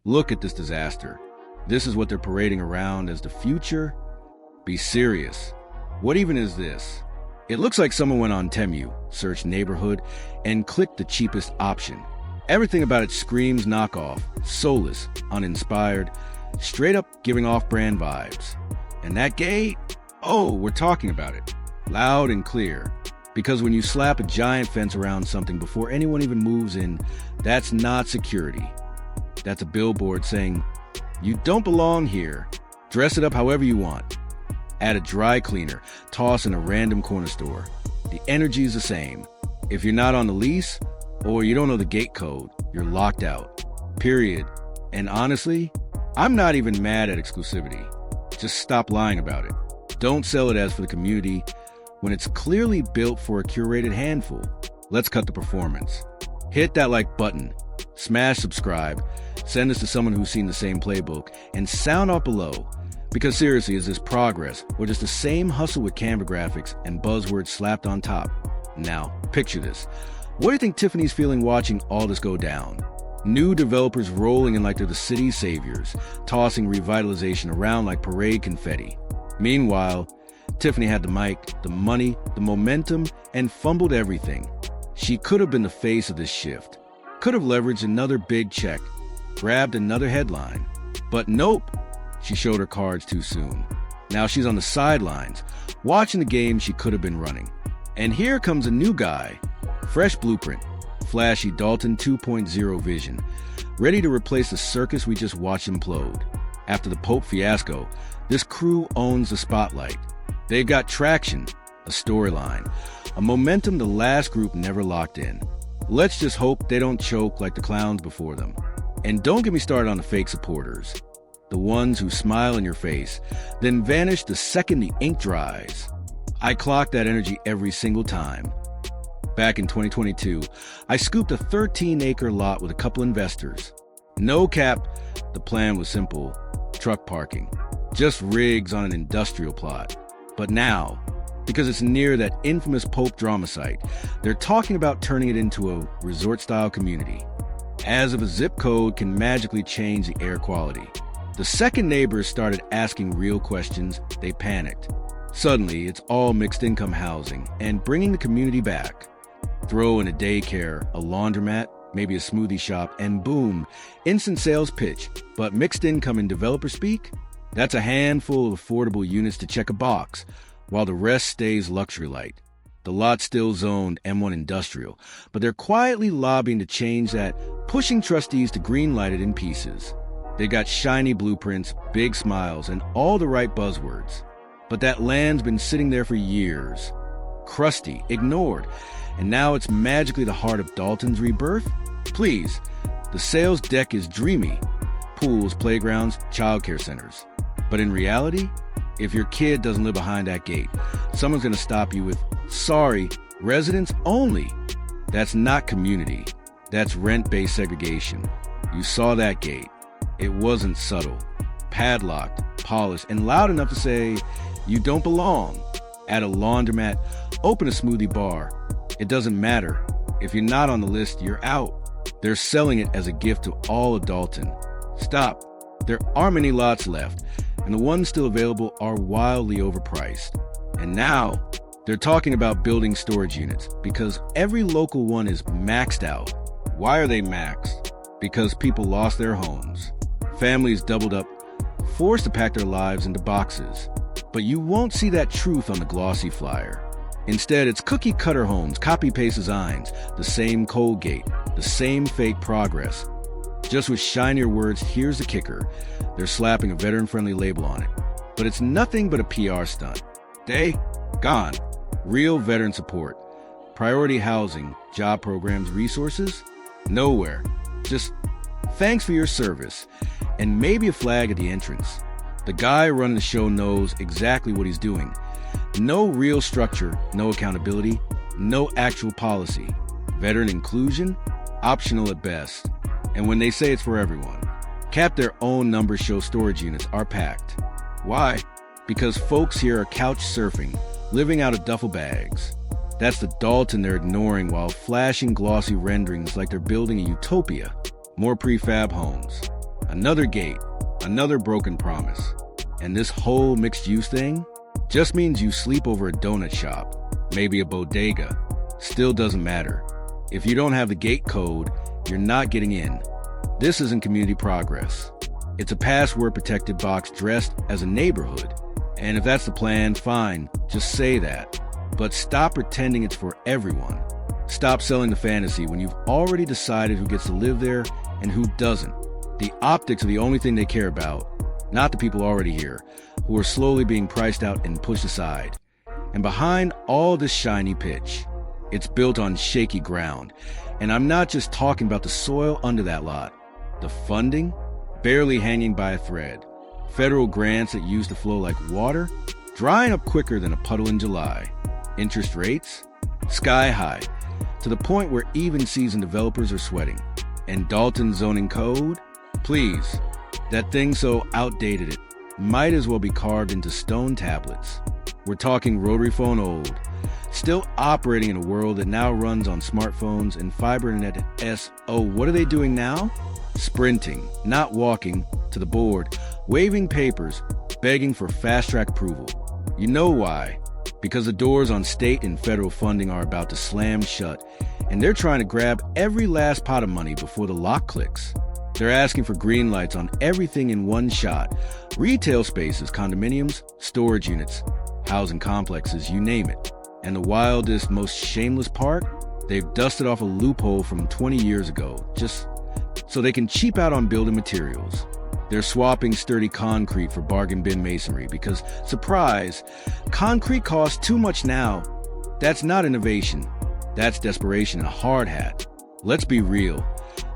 Look at this disaster. This is what they're parading around as the future? Be serious. What even is this? It looks like someone went on Temu, searched neighborhood, and clicked the cheapest option. Everything about it screams knockoff, soulless, uninspired, straight up giving off-brand vibes. And that gate? Oh, we're talking about it. Loud and clear. Because when you slap a giant fence around something before anyone even moves in, that's not security. That's a billboard saying, you don't belong here. Dress it up however you want. Add a dry cleaner, toss in a random corner store. The energy is the same. If you're not on the lease, or you don't know the gate code, you're locked out. Period. And honestly, I'm not even mad at exclusivity. Just stop lying about it. Don't sell it as for the community when it's clearly built for a curated handful. Let's cut the performance. Hit that like button. Smash subscribe. Send this to someone who's seen the same playbook. And sound off below. Because seriously, is this progress or just the same hustle with Canva graphics and buzzwords slapped on top? Now, picture this. What do you think Tiffany's feeling watching all this go down? New developers rolling in like they're the city's saviors, tossing revitalization around like parade confetti. Meanwhile, Tiffany had the mic, the money, the momentum, and fumbled everything. She could have been the face of this shift, could have leveraged another big check, grabbed another headline. But nope, she showed her cards too soon. Now she's on the sidelines, watching the game she could have been running. And here comes a new guy, fresh blueprint, flashy Dalton 2.0 vision, ready to replace the circus we just watched implode. After the Pope fiasco, this crew owns the spotlight. They've got traction, a storyline, a momentum the last group never locked in. Let's just hope they don't choke like the clowns before them. And don't get me started on the fake supporters. The ones who smile in your face, then vanish the second the ink dries. I clock that energy every single time. Back in 2022, I scooped a 13-acre lot with a couple investors. No cap, the plan was simple. Truck parking. Just rigs on an industrial plot. But now, because it's near that infamous Pope drama site, they're talking about turning it into a resort-style community. As if a zip code can magically change the air quality. The second neighbors started asking real questions, they panicked. Suddenly, it's all mixed-income housing and bringing the community back. Throw in a daycare, a laundromat, maybe a smoothie shop, and boom, instant sales pitch. But mixed income in developer speak? That's a handful of affordable units to check a box, while the rest stays luxury light. The lot's still zoned M1 industrial, but they're quietly lobbying to change that, pushing trustees to greenlight it in pieces. They got shiny blueprints, big smiles, and all the right buzzwords. But that land's been sitting there for years. Crusty, ignored, and now it's magically the heart of Dalton's rebirth? Please, the sales deck is dreamy. Pools, playgrounds, childcare centers. But in reality, if your kid doesn't live behind that gate, someone's gonna stop you with, sorry, residents only. That's not community. That's rent-based segregation. You saw that gate. It wasn't subtle, padlocked, polished, and loud enough to say, you don't belong. At a laundromat, open a smoothie bar. It doesn't matter. If you're not on the list, you're out. They're selling it as a gift to all of Dalton. Stop. There aren't many lots left, and the ones still available are wildly overpriced. And now, they're talking about building storage units because every local one is maxed out. Why are they maxed? Because people lost their homes. Families doubled up, forced to pack their lives into boxes. But you won't see that truth on the glossy flyer. Instead, it's cookie-cutter homes, copy-paste designs, the same cold gate, the same fake progress. Just with shinier words, here's the kicker. They're slapping a veteran-friendly label on it. But it's nothing but a PR stunt. They? Gone. Real veteran support. Priority housing, job programs, resources? Nowhere. Just thanks for your service. And maybe a flag at the entrance. The guy running the show knows exactly what he's doing. No real structure, no accountability, no actual policy. Veteran inclusion? Optional at best. And when they say it's for everyone, cap their own numbers show storage units are packed. Why? Because folks here are couch surfing, living out of duffel bags. That's the Dalton they're ignoring while flashing glossy renderings like they're building a utopia. More prefab homes. Another gate, another broken promise. And this whole mixed-use thing just means you sleep over a donut shop, maybe a bodega. Still doesn't matter. If you don't have the gate code, you're not getting in. This isn't community progress. It's a password-protected box dressed as a neighborhood. And if that's the plan, fine, just say that. But stop pretending it's for everyone. Stop selling the fantasy when you've already decided who gets to live there and who doesn't. The optics are the only thing they care about, not the people already here, who are slowly being priced out and pushed aside. And behind all this shiny pitch, it's built on shaky ground. And I'm not just talking about the soil under that lot. The funding, barely hanging by a thread. Federal grants that used to flow like water, drying up quicker than a puddle in July. Interest rates, sky high, to the point where even seasoned developers are sweating. And Dalton's zoning code? Please, that thing so outdated it might as well be carved into stone tablets. We're talking rotary phone old, still operating in a world that now runs on smartphones and fiber internet S. Oh, what are they doing now? Sprinting, not walking, to the board, waving papers, begging for fast-track approval. You know why? Because the doors on state and federal funding are about to slam shut, and they're trying to grab every last pot of money before the lock clicks. They're asking for green lights on everything in one shot. Retail spaces, condominiums, storage units, housing complexes, you name it. And the wildest, most shameless part? They've dusted off a loophole from 20 years ago, just so they can cheap out on building materials. They're swapping sturdy concrete for bargain bin masonry because, surprise, concrete costs too much now. That's not innovation. That's desperation and a hard hat. Let's be real.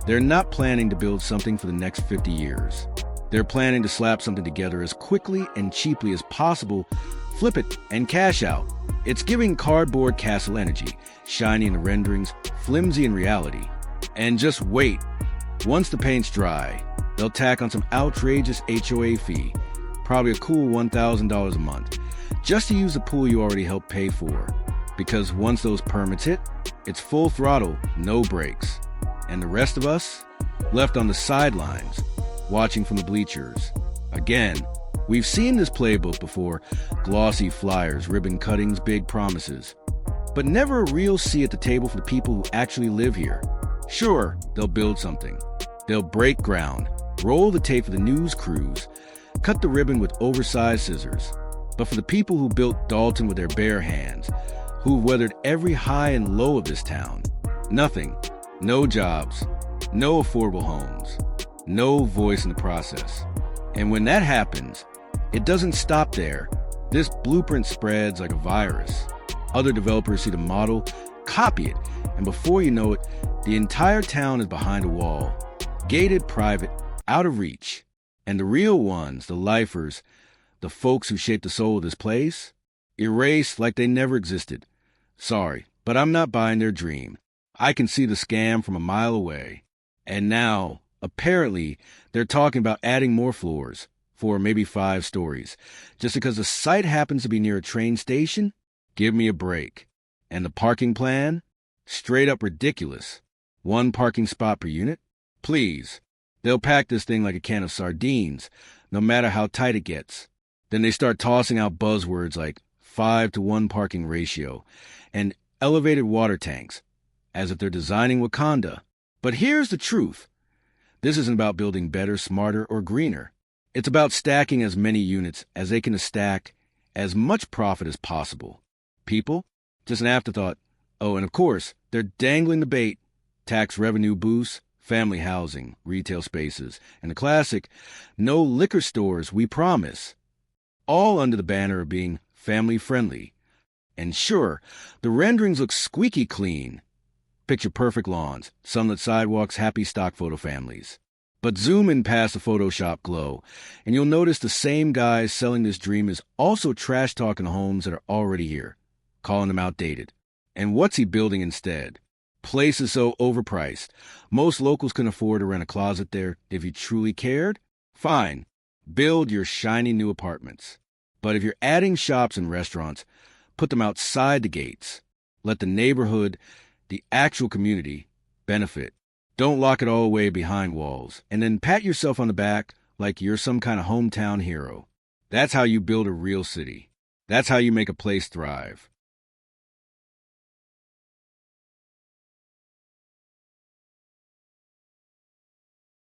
They're not planning to build something for the next 50 years. They're planning to slap something together as quickly and cheaply as possible, flip it, and cash out. It's giving cardboard castle energy, shiny in the renderings, flimsy in reality. And just wait. Once the paint's dry, they'll tack on some outrageous HOA fee, probably a cool $1,000 a month, just to use the pool you already helped pay for. Because once those permits hit, it's full throttle, no brakes. And the rest of us, left on the sidelines, watching from the bleachers. Again, we've seen this playbook before, glossy flyers, ribbon cuttings, big promises. But never a real seat at the table for the people who actually live here. Sure, they'll build something. They'll break ground, roll the tape for the news crews, cut the ribbon with oversized scissors. But for the people who built Dalton with their bare hands, who've weathered every high and low of this town, nothing. No jobs, no affordable homes, no voice in the process. And when that happens, it doesn't stop there. This blueprint spreads like a virus. Other developers see the model, copy it, and before you know it, the entire town is behind a wall, gated, private, out of reach. And the real ones, the lifers, the folks who shaped the soul of this place, erased like they never existed. Sorry, but I'm not buying their dream. I can see the scam from a mile away. And now, apparently, they're talking about adding more floors, 4, maybe 5 stories. Just because the site happens to be near a train station? Give me a break. And the parking plan? Straight up ridiculous. 1 parking spot per unit? Please. They'll pack this thing like a can of sardines, no matter how tight it gets. Then they start tossing out buzzwords like 5-to-1 parking ratio and elevated water tanks, as if they're designing Wakanda. But here's the truth. This isn't about building better, smarter, or greener. It's about stacking as many units as they can stack as much profit as possible. People? Just an afterthought. Oh, and of course, they're dangling the bait. Tax revenue boosts, family housing, retail spaces, and the classic, no liquor stores, we promise. All under the banner of being family-friendly. And sure, the renderings look squeaky clean. Picture perfect lawns, sunlit sidewalks, happy stock photo families. But zoom in past the Photoshop glow, and you'll notice the same guy selling this dream is also trash-talking homes that are already here, calling them outdated. And what's he building instead? Places so overpriced, most locals can afford to rent a closet there. If you truly cared, fine, build your shiny new apartments. But if you're adding shops and restaurants, put them outside the gates. Let the neighborhood, the actual community, benefit. Don't lock it all away behind walls, and then pat yourself on the back like you're some kind of hometown hero. That's how you build a real city. That's how you make a place thrive.